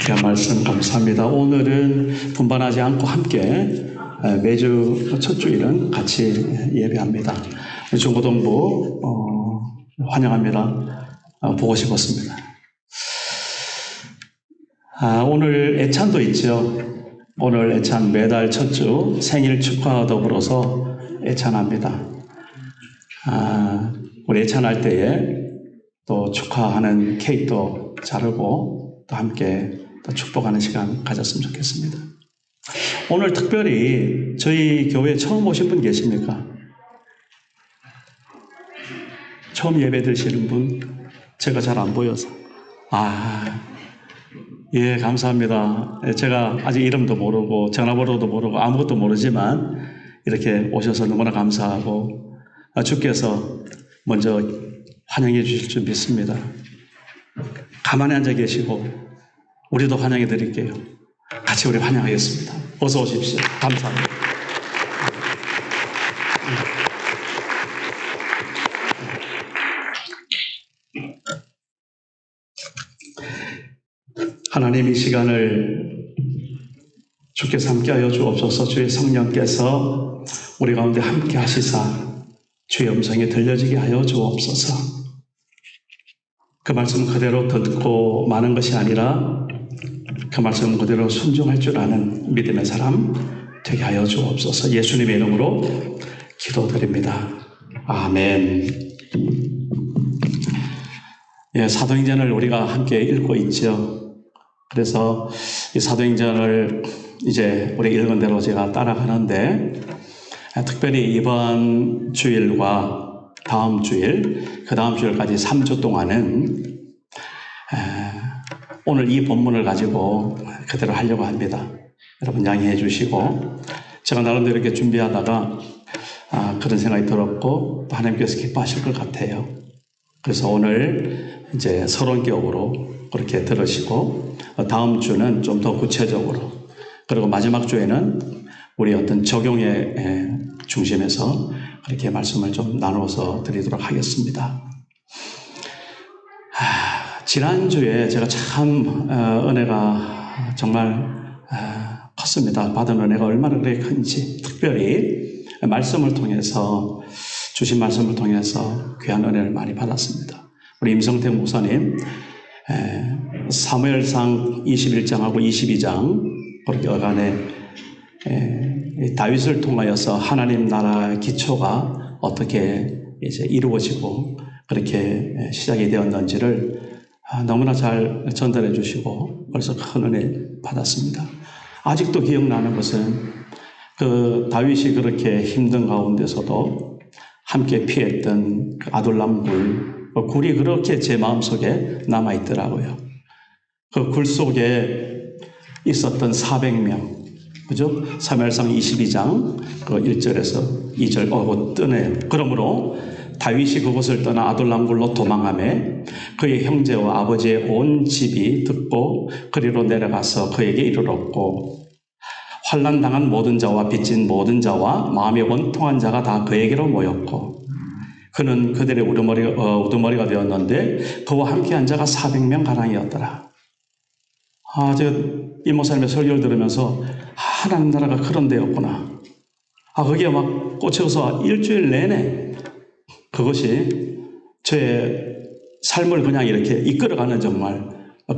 귀한 말씀 감사합니다. 오늘은 분반하지 않고 함께 매주 첫 주일은 같이 예배합니다. 중고등부 환영합니다. 보고 싶었습니다. 오늘 애찬도 있죠. 오늘 애찬 매달 첫 주 생일 축하와 더불어서 애찬합니다. 우리 애찬할 때에 또 축하하는 케이크도 자르고 또 함께 또 축복하는 시간 가졌으면 좋겠습니다. 오늘 특별히 저희 교회에 처음 오신 분 계십니까? 처음 예배 드시는 분? 제가 잘 안 보여서. 예, 감사합니다. 제가 아직 이름도 모르고 전화번호도 모르고 아무것도 모르지만 이렇게 오셔서 너무나 감사하고 주께서 먼저 환영해 주실 줄 믿습니다. 가만히 앉아 계시고 우리도 환영해 드릴게요. 같이 우리 환영하겠습니다. 어서 오십시오. 감사합니다. 하나님, 이 시간을 주께서 함께하여 주옵소서. 주의 성령께서 우리 가운데 함께 하시사 주의 음성이 들려지게 하여 주옵소서. 그 말씀 그대로 듣고 마는 것이 아니라 그 말씀 그대로 순종할 줄 아는 믿음의 사람 되게 하여 주옵소서. 예수님의 이름으로 기도드립니다. 아멘. 예, 사도행전을 우리가 함께 읽고 있죠. 그래서 이 사도행전을 이제 우리 읽은 대로 제가 따라가는데, 특별히 이번 주일과 다음 주일, 그 다음 주일까지 3주 동안은 오늘 이 본문을 가지고 그대로 하려고 합니다. 여러분 양해해 주시고, 제가 나름대로 이렇게 준비하다가 그런 생각이 들었고 또 하나님께서 기뻐하실 것 같아요. 그래서 오늘 이제 서론격으로 그렇게 들으시고, 다음 주는 좀 더 구체적으로, 그리고 마지막 주에는 우리 어떤 적용의 중심에서 그렇게 말씀을 좀 나누어서 드리도록 하겠습니다. 지난주에 제가 참 은혜가 정말 컸습니다. 받은 은혜가 얼마나 그렇게 큰지, 특별히 말씀을 통해서, 주신 말씀을 통해서 귀한 은혜를 많이 받았습니다. 우리 임성택 목사님 사무엘상 21장하고 22장 그렇게 어간에 다윗을 통하여서 하나님 나라 기초가 어떻게 이제 이루어지고 그렇게 시작이 되었는지를 너무나 잘 전달해 주시고 그래서 큰 은혜 받았습니다. 아직도 기억나는 것은 그 다윗이 그렇게 힘든 가운데서도 함께 피했던 그 아둘람 굴이 그렇게 제 마음속에 남아있더라고요. 그 굴 속에 있었던 400명, 그죠? 사무엘상 22장 그 1절에서 2절 뜨네요. 그러므로 다윗이 그곳을 떠나 아둘람 굴로 도망하매 그의 형제와 아버지의 온 집이 듣고 그리로 내려가서 그에게 이르렀고, 환난당한 모든 자와 빚진 모든 자와 마음이 원통한 자가 다 그에게로 모였고, 그는 그들의 우두머리가 되었는데 그와 함께한 자가 400명 가량이었더라. 제가 이 목사님의 설교를 들으면서 하나님 나라가 그런 데였구나. 거기에 막 꽂혀서 일주일 내내 그것이 저의 삶을 그냥 이렇게 이끌어가는 정말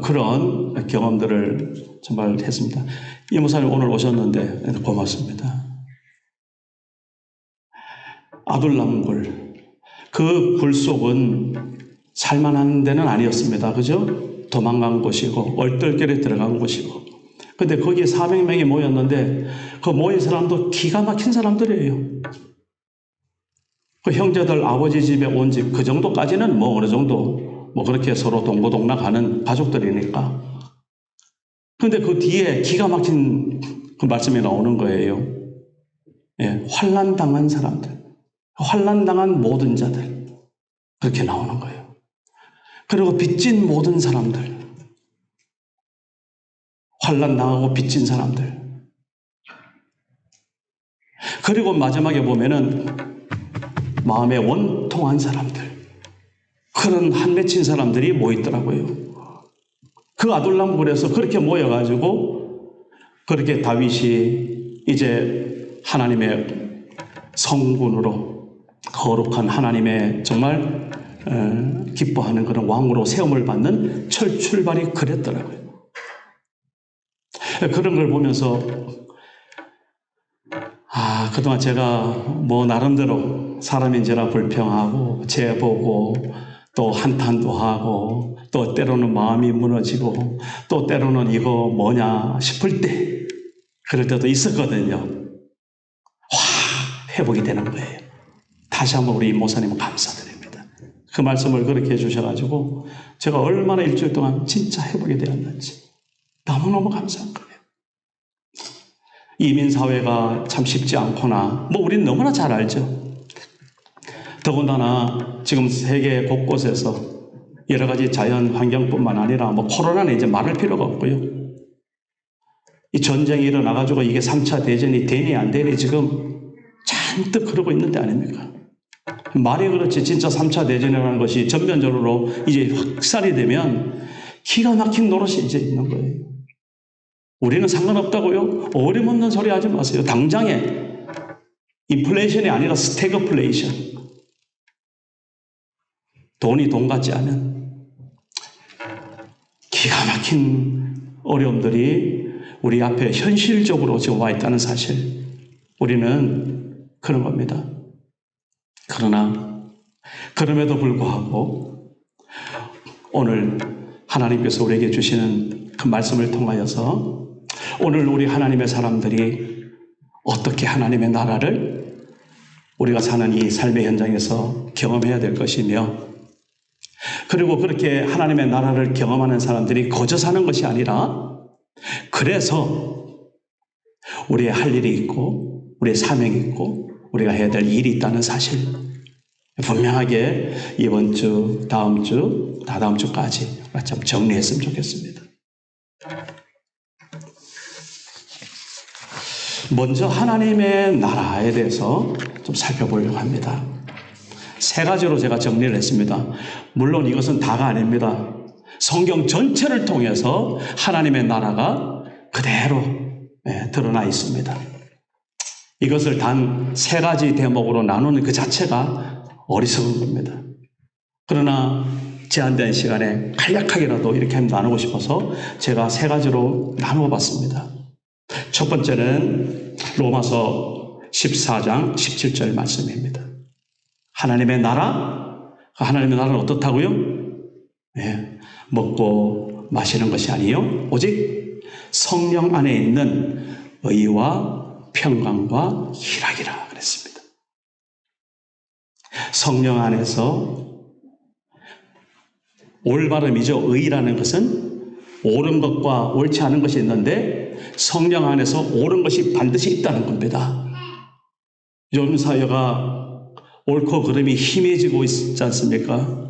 그런 경험들을 정말 했습니다. 이 목사님 오늘 오셨는데 고맙습니다. 아둘람 굴. 그 굴 속은 살만한 데는 아니었습니다. 그죠? 도망간 곳이고 얼떨결에 들어간 곳이고, 근데 거기에 400명이 모였는데 그 모인 사람도 기가 막힌 사람들이에요. 그 형제들 아버지 집에 온 집 그 정도까지는 뭐 어느 정도 뭐 그렇게 서로 동고동락하는 가족들이니까. 근데 그 뒤에 기가 막힌 그 말씀이 나오는 거예요. 예, 환난당한 사람들, 환난당한 모든 자들, 그렇게 나오는 거예요. 그리고 빚진 모든 사람들, 환난당하고 빚진 사람들, 그리고 마지막에 보면은 마음에 원통한 사람들, 그런 한 맺힌 사람들이 모이더라고요. 그 아둘람굴에서 그렇게 모여가지고 그렇게 다윗이 이제 하나님의 성군으로 거룩한 하나님의 정말 기뻐하는 그런 왕으로 세움을 받는 출발이 그랬더라고요. 그런 걸 보면서 그동안 제가 뭐 나름대로 사람인지라 불평하고 재보고 또 한탄도 하고 또 때로는 마음이 무너지고 또 때로는 이거 뭐냐 싶을 때 그럴 때도 있었거든요. 회복이 되는 거예요. 다시 한번 우리 목사님은 감사드립니다. 그 말씀을 그렇게 해주셔가지고 제가 얼마나 일주일 동안 진짜 회복이 되었는지 너무너무 감사한 거예요. 이민사회가 참 쉽지 않구나. 뭐 우리는 너무나 잘 알죠. 더군다나 지금 세계 곳곳에서 여러 가지 자연 환경뿐만 아니라 뭐 코로나는 이제 말할 필요가 없고요. 이 전쟁이 일어나가지고 이게 3차 대전이 되니 안 되니 지금 잔뜩 그러고 있는데 아닙니까? 말이 그렇지 진짜 3차 대전이라는 것이 전면적으로 이제 확산이 되면 기가 막힌 노릇이 이제 있는 거예요. 우리는 상관없다고요? 어림없는 소리 하지 마세요. 당장에 인플레이션이 아니라 스태그플레이션. 돈이 돈 같지 않은 기가 막힌 어려움들이 우리 앞에 현실적으로 지금 와 있다는 사실. 우리는 그런 겁니다. 그러나 그럼에도 불구하고 오늘 하나님께서 우리에게 주시는 그 말씀을 통하여서 오늘 우리 하나님의 사람들이 어떻게 하나님의 나라를 우리가 사는 이 삶의 현장에서 경험해야 될 것이며, 그리고 그렇게 하나님의 나라를 경험하는 사람들이 거저 사는 것이 아니라 그래서 우리의 할 일이 있고 우리의 사명이 있고 우리가 해야 될 일이 있다는 사실, 분명하게 이번 주, 다음 주, 다다음 주까지 좀 정리했으면 좋겠습니다. 먼저 하나님의 나라에 대해서 좀 살펴보려고 합니다. 세 가지로 제가 정리를 했습니다. 물론 이것은 다가 아닙니다. 성경 전체를 통해서 하나님의 나라가 그대로 드러나 있습니다. 이것을 단 세 가지 대목으로 나누는 그 자체가 어리석은 겁니다. 그러나 제한된 시간에 간략하게라도 이렇게 나누고 싶어서 제가 세 가지로 나누어 봤습니다. 첫 번째는 로마서 14장 17절 말씀입니다. 하나님의 나라는 어떻다고요? 먹고 마시는 것이 아니요 오직 성령 안에 있는 의와 평강과 희락이라 그랬습니다. 성령 안에서 올바름이죠. 의라는 것은 옳은 것과 옳지 않은 것이 있는데 성령 안에서 옳은 것이 반드시 있다는 겁니다. 요즘 사회가 옳고 그름이 희미해지고 있지 않습니까?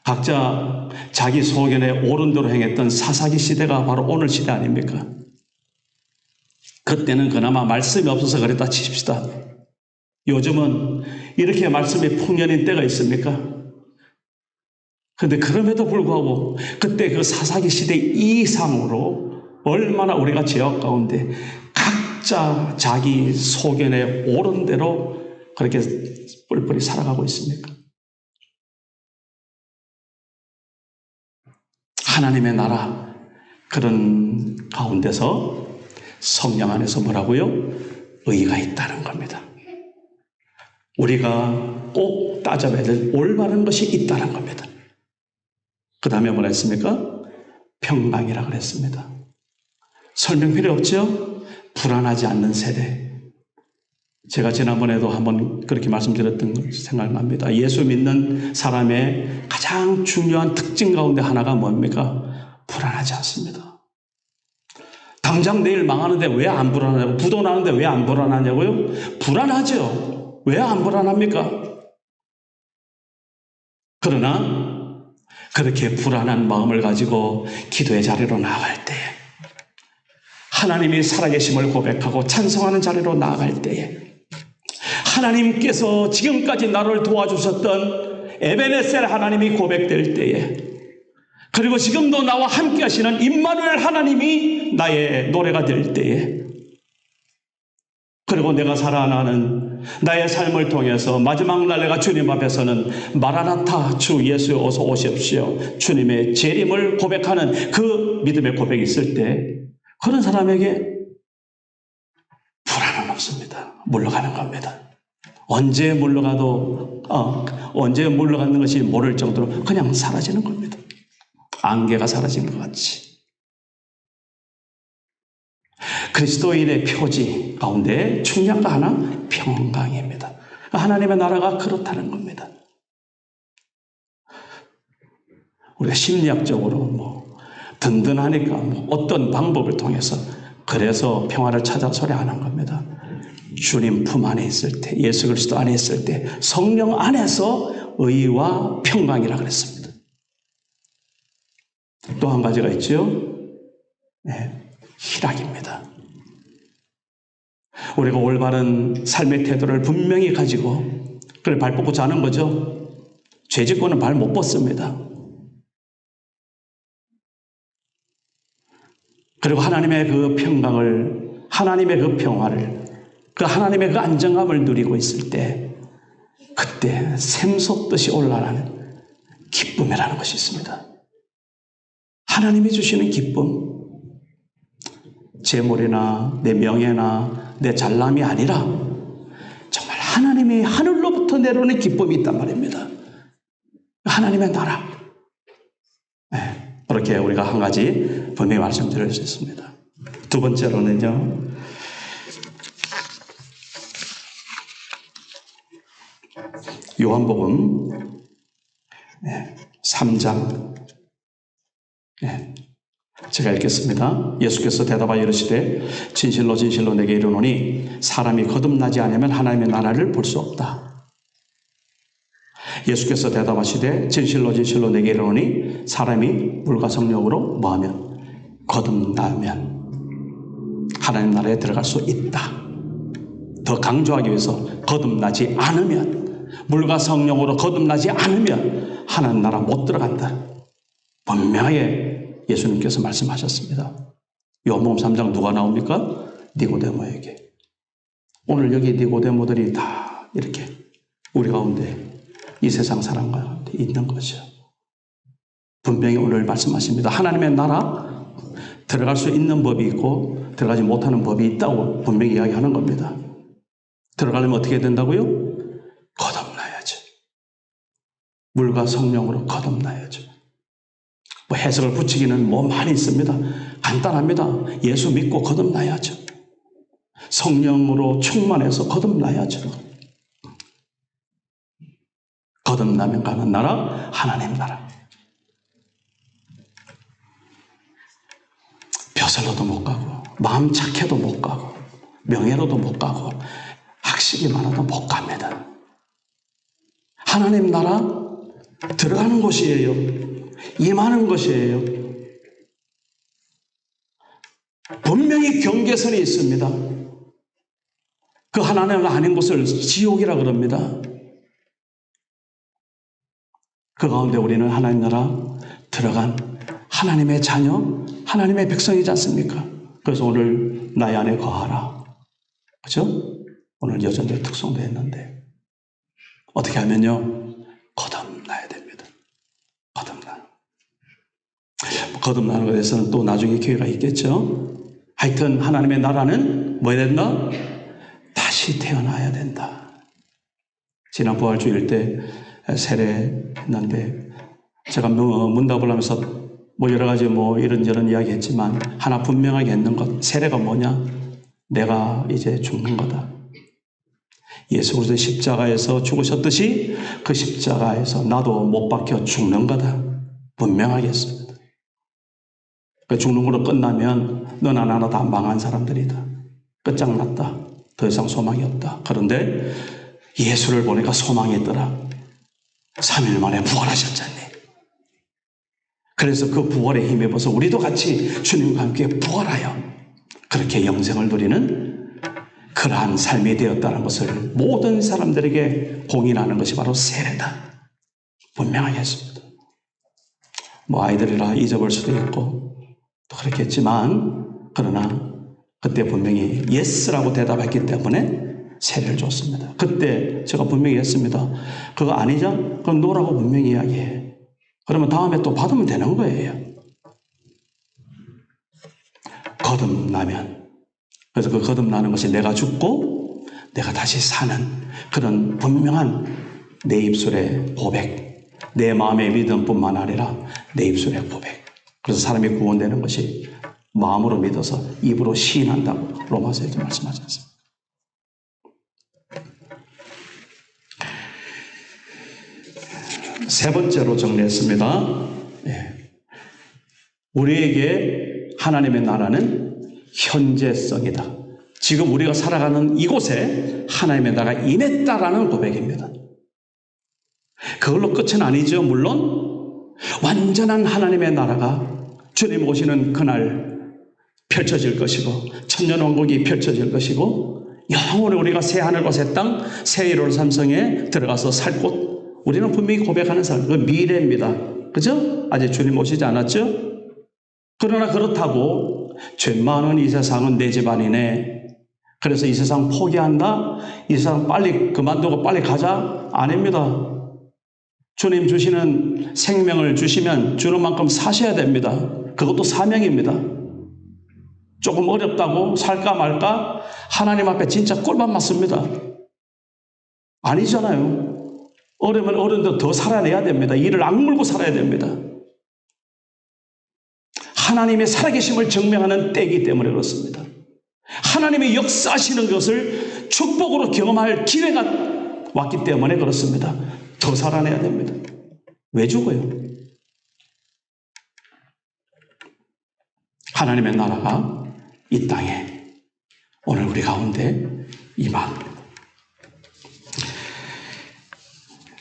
각자 자기 소견에 옳은 대로 행했던 사사기 시대가 바로 오늘 시대 아닙니까? 그때는 그나마 말씀이 없어서 그랬다 치십시다. 요즘은 이렇게 말씀이 풍년인 때가 있습니까? 그런데 그럼에도 불구하고 그때 그 사사기 시대 이상으로 얼마나 우리가 죄악 가운데 각자 자기 소견에 옳은 대로 그렇게 뿔뿔이 살아가고 있습니까? 하나님의 나라 그런 가운데서 성령 안에서 뭐라고요? 의가 있다는 겁니다. 우리가 꼭 따져봐야 될 올바른 것이 있다는 겁니다. 그 다음에 뭐라 했습니까? 평강이라 그랬습니다. 설명 필요 없죠? 불안하지 않는 세대. 제가 지난번에도 한번 그렇게 말씀드렸던 생각납니다. 예수 믿는 사람의 가장 중요한 특징 가운데 하나가 뭡니까? 불안하지 않습니다. 당장 내일 망하는데 왜 안 불안하냐고, 부도 나는데 왜 안 불안하냐고요? 불안하죠. 왜 안 불안합니까? 그러나 그렇게 불안한 마음을 가지고 기도의 자리로 나아갈 때, 하나님이 살아계심을 고백하고 찬송하는 자리로 나아갈 때에, 하나님께서 지금까지 나를 도와주셨던 에베네셀 하나님이 고백될 때에, 그리고 지금도 나와 함께 하시는 임마누엘 하나님이 나의 노래가 될 때에, 그리고 내가 살아나는 나의 삶을 통해서 마지막 날 내가 주님 앞에서는 마라나타, 주 예수 어서 오십시오, 주님의 재림을 고백하는 그 믿음의 고백이 있을 때 그런 사람에게 불안은 없습니다. 물러가는 겁니다. 언제 물러가도 언제 물러가는 것이 모를 정도로 그냥 사라지는 겁니다. 안개가 사라진 것 같이. 그리스도인의 표지 가운데 중요한 거 하나, 평강입니다. 하나님의 나라가 그렇다는 겁니다. 우리가 심리학적으로 든든하니까 어떤 방법을 통해서 그래서 평화를 찾아 소리 안 한 겁니다. 주님 품 안에 있을 때, 예수 그리스도 안에 있을 때, 성령 안에서 의와 평강이라 그랬습니다. 또 한 가지가 있죠. 희락입니다. 우리가 올바른 삶의 태도를 분명히 가지고 그걸 발 뻗고 자는 거죠. 죄짓고는 발 못 뻗습니다. 그리고 하나님의 그 평강을, 하나님의 그 평화를, 그 하나님의 그 안정감을 누리고 있을 때 그때 샘솟듯이 올라가는 기쁨이라는 것이 있습니다. 하나님이 주시는 기쁨, 재물이나 내 명예나 내 잘남이 아니라 정말 하나님이 하늘로부터 내려오는 기쁨이 있단 말입니다. 하나님의 나라. 그렇게 우리가 한 가지 분명히 말씀드릴 수 있습니다. 두 번째로는요, 요한복음 3장, 제가 읽겠습니다. 예수께서 대답하여 이르시되 진실로 진실로 내게 이르노니 사람이 거듭나지 않으면 하나님의 나라를 볼 수 없다. 예수께서 대답하시되 진실로 진실로 내게 이르노니 사람이 물과 성령으로 뭐하면 거듭나면 하나님 나라에 들어갈 수 있다. 더 강조하기 위해서 거듭나지 않으면, 물과 성령으로 거듭나지 않으면 하나님 나라 못 들어간다. 분명하게 예수님께서 말씀하셨습니다. 요한복음 3장 누가 나옵니까? 니고데모에게. 오늘 여기 니고데모들이 다 이렇게 우리 가운데 이 세상 사람 가운데 있는 거죠. 분명히 오늘 말씀하십니다. 하나님의 나라 들어갈 수 있는 법이 있고 들어가지 못하는 법이 있다고 분명히 이야기하는 겁니다. 들어가려면 어떻게 된다고요? 거듭나야죠. 물과 성령으로 거듭나야죠. 해석을 붙이기는 많이 있습니다. 간단합니다. 예수 믿고 거듭나야죠. 성령으로 충만해서 거듭나야죠. 거듭나면 가는 나라, 하나님 나라. 벼슬로도 못 가고, 마음 착해도 못 가고, 명예로도 못 가고, 학식이 많아도 못 갑니다. 하나님 나라 들어가는 곳이에요. 임하는 것이에요. 분명히 경계선이 있습니다. 그 하나님 아닌 곳을 지옥이라 그럽니다. 그 가운데 우리는 하나님 나라 들어간 하나님의 자녀, 하나님의 백성이지 않습니까? 그래서 오늘 나의 안에 거하라. 그죠? 오늘 여전히 특송도 했는데 어떻게 하면요? 거듭나야 됩니다. 거듭나는 것에 대해서는 또 나중에 기회가 있겠죠. 하여튼 하나님의 나라는 뭐 해야 된다? 다시 태어나야 된다. 지난 부활주일 때 세례했는데 제가 문답을 하면서 여러 가지 이런저런 이야기 했지만 하나 분명하게 했는 것, 세례가 뭐냐? 내가 이제 죽는 거다. 예수 그리스도 십자가에서 죽으셨듯이 그 십자가에서 나도 못 박혀 죽는 거다. 분명하게 했습니다. 죽는 걸로 끝나면 너나 나나 다 망한 사람들이다. 끝장났다. 더 이상 소망이 없다. 그런데 예수를 보니까 소망이 있더라. 3일 만에 부활하셨잖니. 그래서 그 부활에 힘입어서 우리도 같이 주님과 함께 부활하여 그렇게 영생을 누리는 그러한 삶이 되었다는 것을 모든 사람들에게 공인하는 것이 바로 세례다. 분명하게 했습니다. 뭐 아이들이라 잊어볼 수도 있고 또 그렇겠지만 그러나 그때 분명히 예스라고 대답했기 때문에 세례를 줬습니다. 그때 제가 분명히 했습니다. 그거 아니죠? 그럼 노라고 분명히 이야기해. 그러면 다음에 또 받으면 되는 거예요. 거듭나면. 그래서 그 거듭나는 것이 내가 죽고 내가 다시 사는 그런 분명한 내 입술의 고백, 내 마음의 믿음뿐만 아니라 내 입술의 고백. 그래서 사람이 구원되는 것이 마음으로 믿어서 입으로 시인한다고 로마서에도 말씀하지 않습니까? 세 번째로 정리했습니다. 우리에게 하나님의 나라는 현재성이다. 지금 우리가 살아가는 이곳에 하나님의 나라가 임했다라는 고백입니다. 그걸로 끝은 아니죠. 물론 완전한 하나님의 나라가 주님 오시는 그날 펼쳐질 것이고 천년왕국이 펼쳐질 것이고 영원히 우리가 새 하늘과 새 땅, 새 일월 삼성에 들어가서 살 곳 우리는 분명히 고백하는 사람, 그 미래입니다. 그죠? 아직 주님 오시지 않았죠? 그러나 그렇다고 죄 많은 이 세상은 내 집안이네. 그래서 이 세상 포기한다? 이 세상 빨리 그만두고 빨리 가자? 아닙니다. 주님 주시는 생명을 주시면 주는 만큼 사셔야 됩니다. 그것도 사명입니다. 조금 어렵다고 살까 말까? 하나님 앞에 진짜 꿀밤 맞습니다. 아니잖아요. 어려면 어른도 더 살아내야 됩니다. 이를 악물고 살아야 됩니다. 하나님의 살아계심을 증명하는 때이기 때문에 그렇습니다. 하나님의 역사하시는 것을 축복으로 경험할 기회가 왔기 때문에 그렇습니다. 더 살아내야 됩니다. 왜 죽어요? 하나님의 나라가 이 땅에 오늘 우리 가운데 임합니다.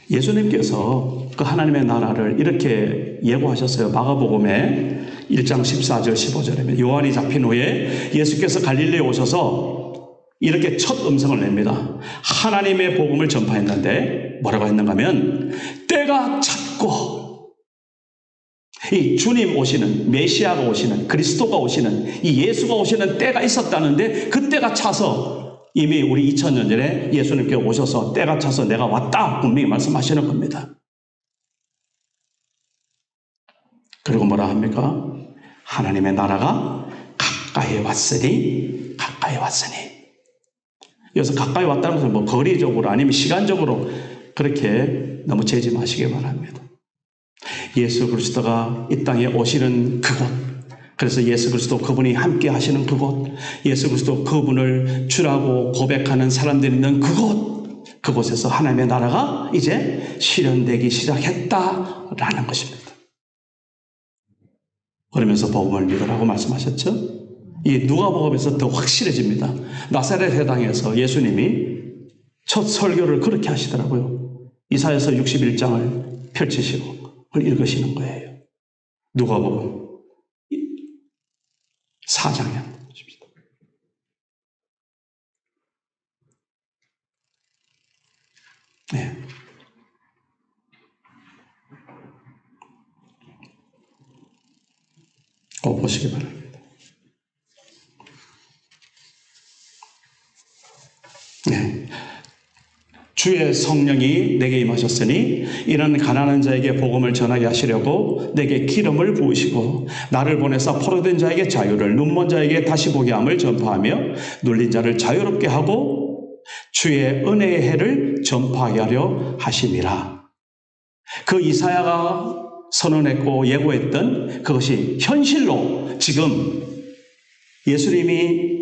예수님께서 그 하나님의 나라를 이렇게 예고하셨어요. 마가복음에 1장 14절 15절입니다. 요한이 잡힌 후에 예수께서 갈릴리에 오셔서 이렇게 첫 음성을 냅니다. 하나님의 복음을 전파했는데 뭐라고 했는가 하면 때가 찼고 이 주님 오시는 메시아가 오시는 그리스도가 오시는 이 예수가 오시는 때가 있었다는데 그 때가 차서 이미 우리 2000년 전에 예수님께 오셔서 때가 차서 내가 왔다 분명히 말씀하시는 겁니다. 그리고 뭐라 합니까? 하나님의 나라가 가까이 왔으니 가까이 왔으니. 여기서 가까이 왔다는 것은 뭐 거리적으로 아니면 시간적으로 그렇게 너무 재지 마시기 바랍니다. 예수 그리스도가 이 땅에 오시는 그곳, 그래서 예수 그리스도 그분이 함께 하시는 그곳, 예수 그리스도 그분을 주라고 고백하는 사람들이 있는 그곳에서 하나님의 나라가 이제 실현되기 시작했다라는 것입니다. 그러면서 복음을 믿으라고 말씀하셨죠? 이 누가복음에서 더 확실해집니다. 나사렛 회당에서 예수님이 첫 설교를 그렇게 하시더라고요. 이사야서 61장을 펼치시고 그걸 읽으시는 거예요. 누가복음 4장에 보십시다. 네. 꼭 보시기 바랍니다. 네. 주의 성령이 내게 임하셨으니 이런 가난한 자에게 복음을 전하게 하시려고 내게 기름을 부으시고 나를 보내사 포로된 자에게 자유를 눈먼 자에게 다시 보게 함을 전파하며 눌린 자를 자유롭게 하고 주의 은혜의 해를 전파하게 하려 하심이라. 그 이사야가 선언했고 예고했던 그것이 현실로 지금 예수님이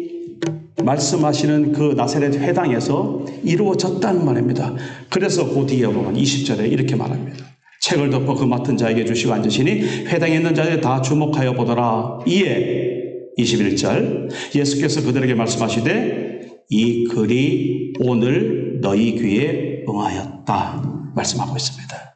말씀하시는 그 나사렛 회당에서 이루어졌다는 말입니다. 그래서 그 뒤에 보면 20절에 이렇게 말합니다. 책을 덮어 그 맡은 자에게 주시고 앉으시니 회당에 있는 자들이 다 주목하여 보더라. 이에 21절 예수께서 그들에게 말씀하시되 이 글이 오늘 너희 귀에 응하였다 말씀하고 있습니다.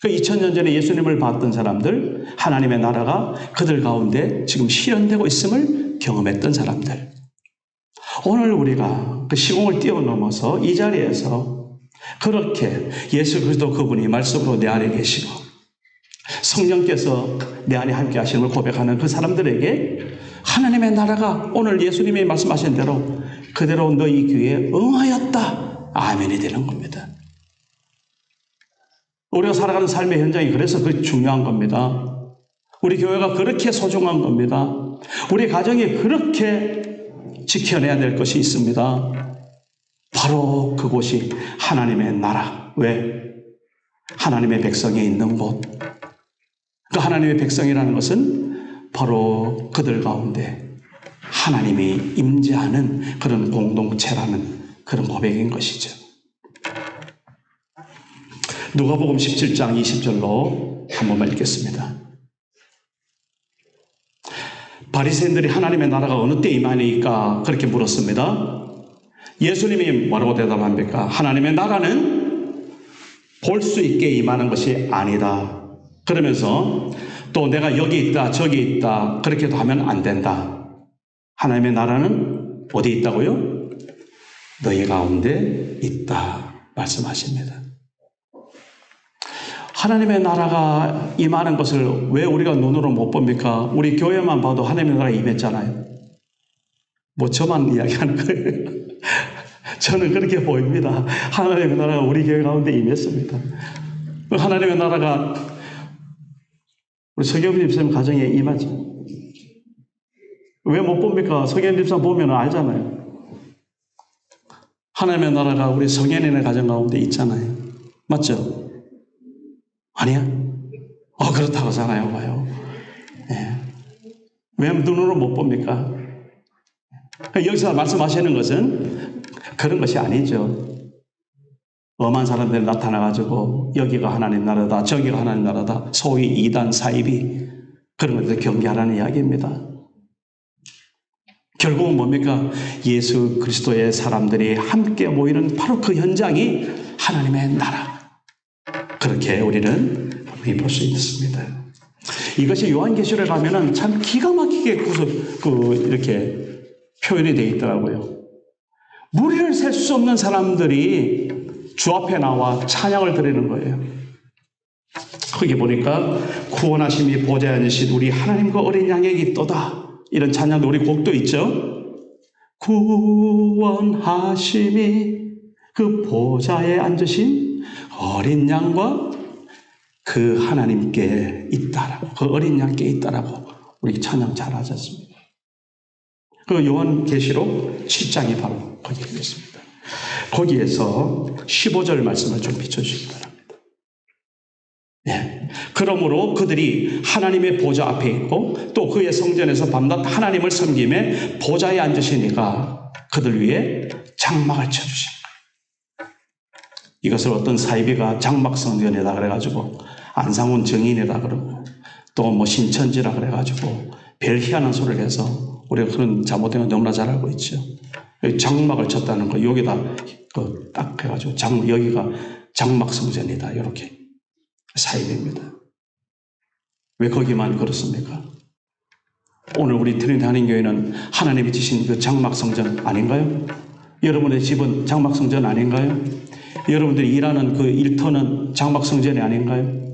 그 2000년 전에 예수님을 봤던 사람들, 하나님의 나라가 그들 가운데 지금 실현되고 있음을 경험했던 사람들, 오늘 우리가 그 시공을 뛰어넘어서 이 자리에서 그렇게 예수 그리스도 그분이 말씀으로 내 안에 계시고 성령께서 내 안에 함께 하심을 고백하는 그 사람들에게 하나님의 나라가 오늘 예수님이 말씀하신 대로 그대로 너희 귀에 응하였다. 아멘이 되는 겁니다. 우리가 살아가는 삶의 현장이 그래서 그게 중요한 겁니다. 우리 교회가 그렇게 소중한 겁니다. 우리 가정이 그렇게 지켜내야 될 것이 있습니다. 바로 그곳이 하나님의 나라. 왜? 하나님의 백성이 있는 곳. 그 하나님의 백성이라는 것은 바로 그들 가운데 하나님이 임재하는 그런 공동체라는 그런 고백인 것이죠. 누가복음 17장 20절로 한 번만 읽겠습니다. 바리새인들이 하나님의 나라가 어느 때 임하니까 그렇게 물었습니다. 예수님이 뭐라고 대답합니까? 하나님의 나라는 볼 수 있게 임하는 것이 아니다. 그러면서 또 내가 여기 있다 저기 있다 그렇게도 하면 안 된다. 하나님의 나라는 어디 있다고요? 너희 가운데 있다 말씀하십니다. 하나님의 나라가 임하는 것을 왜 우리가 눈으로 못 봅니까? 우리 교회만 봐도 하나님의 나라가 임했잖아요. 뭐 저만 이야기하는 거예요. 저는 그렇게 보입니다. 하나님의 나라가 우리 교회 가운데 임했습니다. 하나님의 나라가 우리 서경민 집사님 가정에 임하죠. 왜 못 봅니까? 서경민 집사 보면 알잖아요. 하나님의 나라가 우리 성현인의 가정 가운데 있잖아요. 맞죠? 아니야? 그렇다고 하잖아요. 봐요. 네. 왜 눈으로 못 봅니까? 여기서 말씀하시는 것은 그런 것이 아니죠. 엄한 사람들이 나타나가지고 여기가 하나님 나라다 저기가 하나님 나라다 소위 이단 사이비 그런 것들 경계하라는 이야기입니다. 결국은 뭡니까? 예수 그리스도의 사람들이 함께 모이는 바로 그 현장이 하나님의 나라. 그렇게 우리는 볼 수 있습니다. 이것이 요한계시록에 가면은 참 기가 막히게 이렇게 표현이 되어 있더라고요. 무리를 셀 수 없는 사람들이 주 앞에 나와 찬양을 드리는 거예요. 거기 보니까 구원하심이 보좌에 앉으신 우리 하나님과 어린 양에게 있도다. 이런 찬양도 우리 곡도 있죠. 구원하심이 그 보좌에 앉으신 어린 양과 그 하나님께 있다라고, 그 어린 양께 있다라고 우리 찬양 잘 하셨습니다. 그 요한계시록 7장이 바로 거기에 있습니다. 거기에서 15절 말씀을 좀 비춰주시기 바랍니다. 네. 그러므로 그들이 하나님의 보좌 앞에 있고 또 그의 성전에서 밤낮 하나님을 섬김에 보좌에 앉으시니까 그들 위에 장막을 쳐주신 거예요. 이것을 어떤 사이비가 장막성전이다 그래가지고 안상훈 정인이다 그러고 또 뭐 신천지라 그래가지고 별 희한한 소리를 해서 우리가 그런 잘못된 건 너무나 잘 알고 있죠. 장막을 쳤다는 거 여기다 딱 해가지고 여기가 장막성전이다 이렇게 사입입니다. 왜 거기만 그렇습니까? 오늘 우리 트리니티 한인교회는 하나님이 지신 그 장막성전 아닌가요? 여러분의 집은 장막성전 아닌가요? 여러분들이 일하는 그 일터는 장막성전이 아닌가요?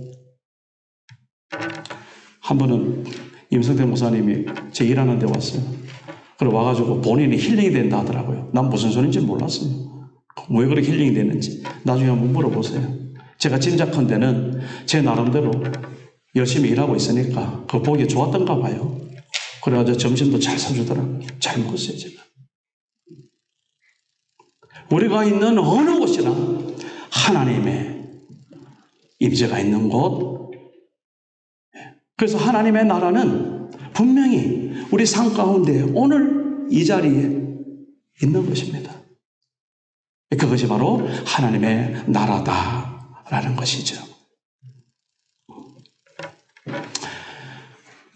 한 번은 임성태 목사님이 제 일하는 데 왔어요. 그리고 와가지고 본인이 힐링이 된다 하더라고요. 난 무슨 소리인지 몰랐어요. 왜 그렇게 힐링이 됐는지 나중에 한번 물어보세요. 제가 짐작한 데는 제 나름대로 열심히 일하고 있으니까 그거 보기 좋았던가 봐요. 그래가지고 점심도 잘 사주더라고요. 잘 먹었어요, 제가. 우리가 있는 어느 곳이나 하나님의 임재가 있는 곳. 그래서 하나님의 나라는 분명히 우리 삶 가운데 오늘 이 자리에 있는 것입니다. 그것이 바로 하나님의 나라다라는 것이죠.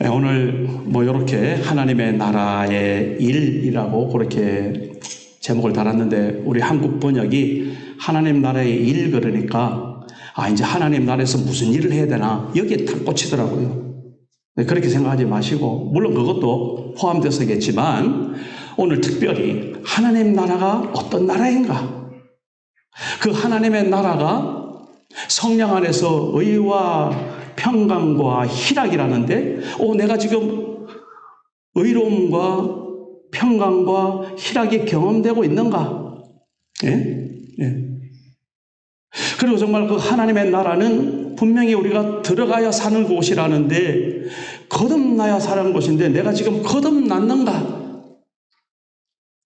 오늘 이렇게 하나님의 나라의 일이라고 그렇게 제목을 달았는데 우리 한국 번역이 하나님 나라의 일 그러니까 이제 하나님 나라에서 무슨 일을 해야 되나 여기에 탁 꽂히더라고요. 그렇게 생각하지 마시고 물론 그것도 포함되서겠지만 오늘 특별히 하나님 나라가 어떤 나라인가? 그 하나님의 나라가 성령 안에서 의와 평강과 희락이라는데, 내가 지금 의로움과 평강과 희락이 경험되고 있는가? 예? 예. 그리고 정말 그 하나님의 나라는 분명히 우리가 들어가야 사는 곳이라는데, 거듭나야 사는 곳인데 내가 지금 거듭났는가?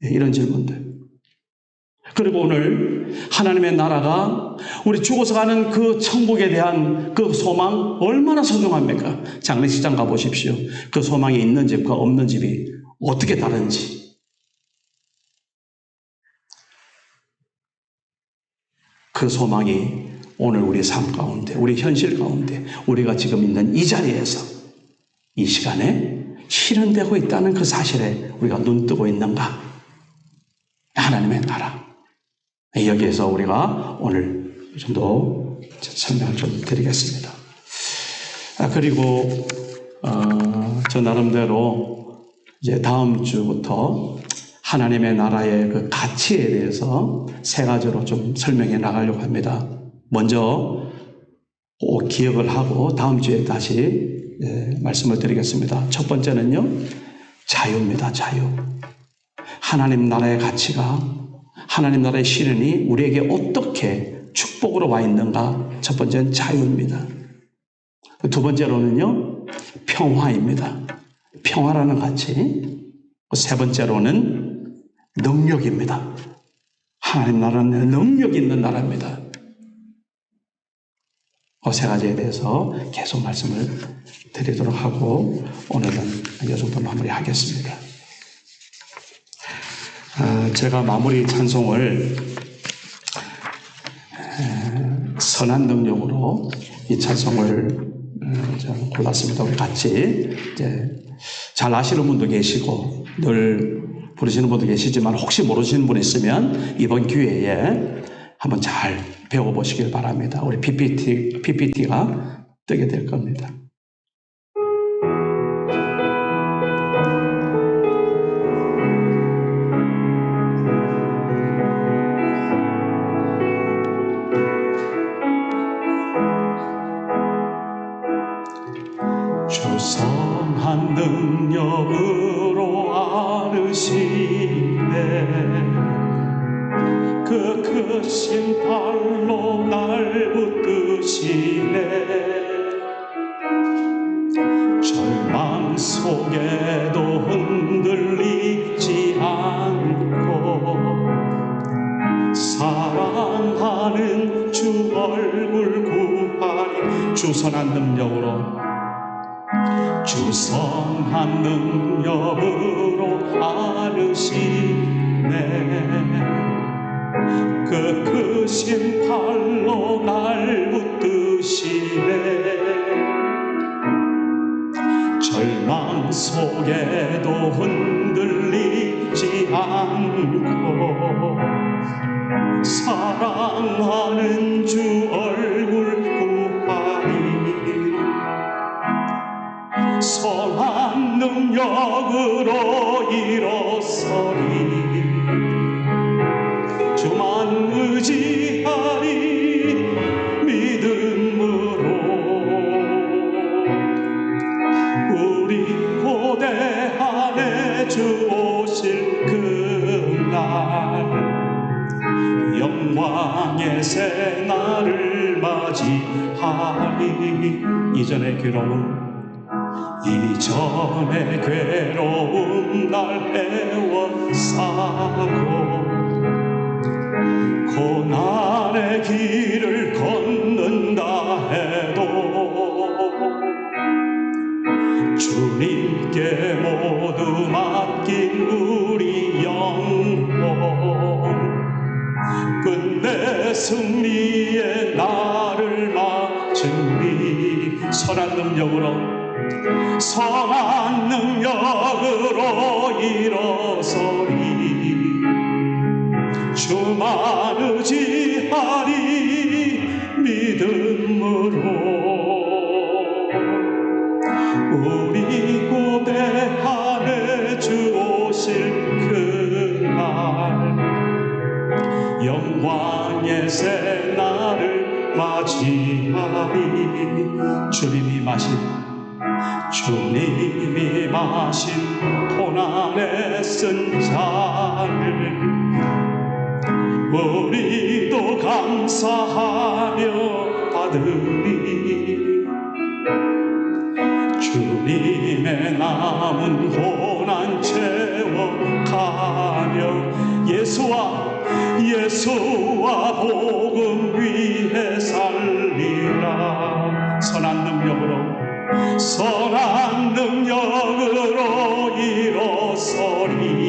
예, 이런 질문들. 그리고 오늘 하나님의 나라가 우리 죽어서 가는 그 천국에 대한 그 소망 얼마나 소중합니까? 장례식장 가보십시오. 그 소망이 있는 집과 없는 집이 어떻게 다른지. 그 소망이 오늘 우리 삶 가운데, 우리 현실 가운데, 우리가 지금 있는 이 자리에서, 이 시간에 실현되고 있다는 그 사실에 우리가 눈뜨고 있는가? 하나님의 나라. 여기에서 우리가 오늘 좀 더 설명을 좀 드리겠습니다. 그리고 저 나름대로 이제 다음 주부터 하나님의 나라의 그 가치에 대해서 세 가지로 좀 설명해 나가려고 합니다. 먼저 꼭 기억을 하고 다음 주에 다시 말씀을 드리겠습니다. 첫 번째는요, 자유입니다. 자유. 하나님 나라의 가치가, 하나님 나라의 실현이 우리에게 어떻게 축복으로 와 있는가? 첫 번째는 자유입니다. 두 번째로는요, 평화입니다. 평화라는 가치. 세 번째로는 능력입니다. 하나님 나라는 능력 있는 나라입니다. 그 세 가지에 대해서 계속 말씀을 드리도록 하고 오늘은 이 정도 마무리하겠습니다. 제가 마무리 찬송을 선한 능력으로 이 찬송을 골랐습니다. 우리 같이 이제 잘 아시는 분도 계시고 늘 부르시는 분도 계시지만 혹시 모르시는 분 있으면 이번 기회에 한번 잘 배워보시길 바랍니다. 우리 PPT가 뜨게 될 겁니다. 주성한 능력으로 아르시네 그 크신 팔로 날 붙드시네 절망 속에도 흔들리지 않고 사랑하는 주 얼굴 구하리 주선한 능력으로 주선한 능력으로 아르시네 그 크신 팔로 날 붙드시네 절망 속에도 흔들리지 않고 사랑하는 주 얼굴 구하리 선한 능력으로 일어서리 주만 의지하리 믿음으로 우리 고대 안에 주 오실 그날 영광의 새 날을 맞이하리 이전의 괴로움 날 애워싸고 고난의 길을 걷는다 해도 주님께 모두 맡긴 우리 영혼 끝내 승리의 날을 맞으리 선한 능력으로 일어서리 주만 의지하리 믿음으로 우리 고대 안에 주 오실 그날 영광의 새 날을 맞이하리. 주님이 마신 고난에 쓴 잔을 우리도 감사하며 받으리. 주님의 남은 고난 채워가며 예수와 복음 위에 살리라. 선한 능력으로 일어서리.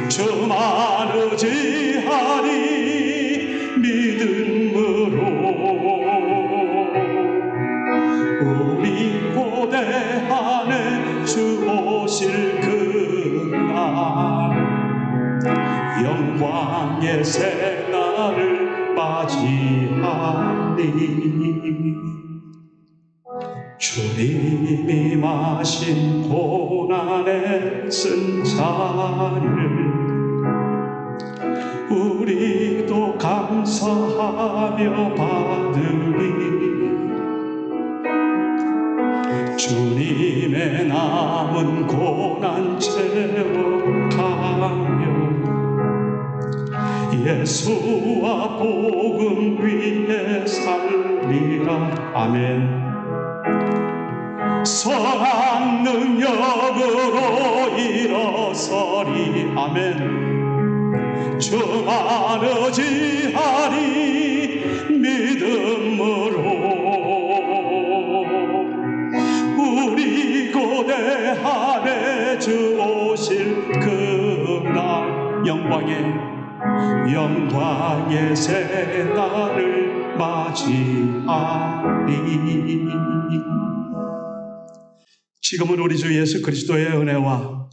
주만 의지하리 믿음으로. 우리 고대 안에 주 오실 그날 영광의 새날을 맞이하리. 주님이 마신 고난에 쓴 잔을 우리도 감사하며 받으리. 주님의 남은 고난 채워가며 예수와 복음 위에 살리라. 아멘. 선한 능력으로 일어서리. 아멘. 주만 의지하리 믿음으로. 우리 고대 안에 주 오실 그날 영광의 새날을 맞이하리. 지금은 우리 주 예수 그리스도의 은혜와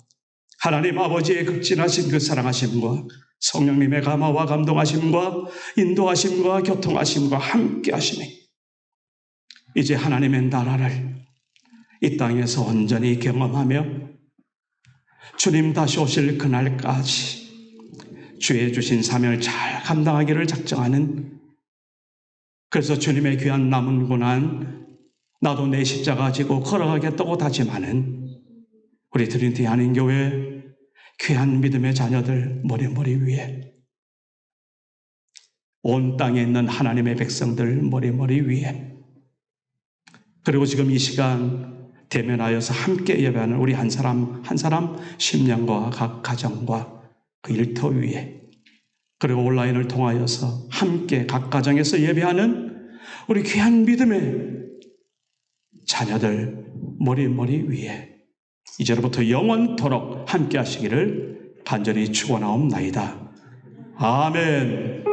하나님 아버지의 극진하신 그 사랑하심과 성령님의 감화와 감동하심과 인도하심과 교통하심과 함께하심이 이제 하나님의 나라를 이 땅에서 온전히 경험하며 주님 다시 오실 그날까지 주의 주신 사명을 잘 감당하기를 작정하는, 그래서 주님의 귀한 남은 고난 나도 내 십자가 지고 걸어가겠다고 다짐하는 우리 트리니티 한인교회 귀한 믿음의 자녀들 머리 위에, 온 땅에 있는 하나님의 백성들 머리 위에, 그리고 지금 이 시간 대면하여서 함께 예배하는 우리 한 사람 한 사람 심령과 각 가정과 그 일터 위에, 그리고 온라인을 통하여서 함께 각 가정에서 예배하는 우리 귀한 믿음의 자녀들 머리 위에 이제로부터 영원토록 함께 하시기를 간절히 축원하옵나이다. 아멘.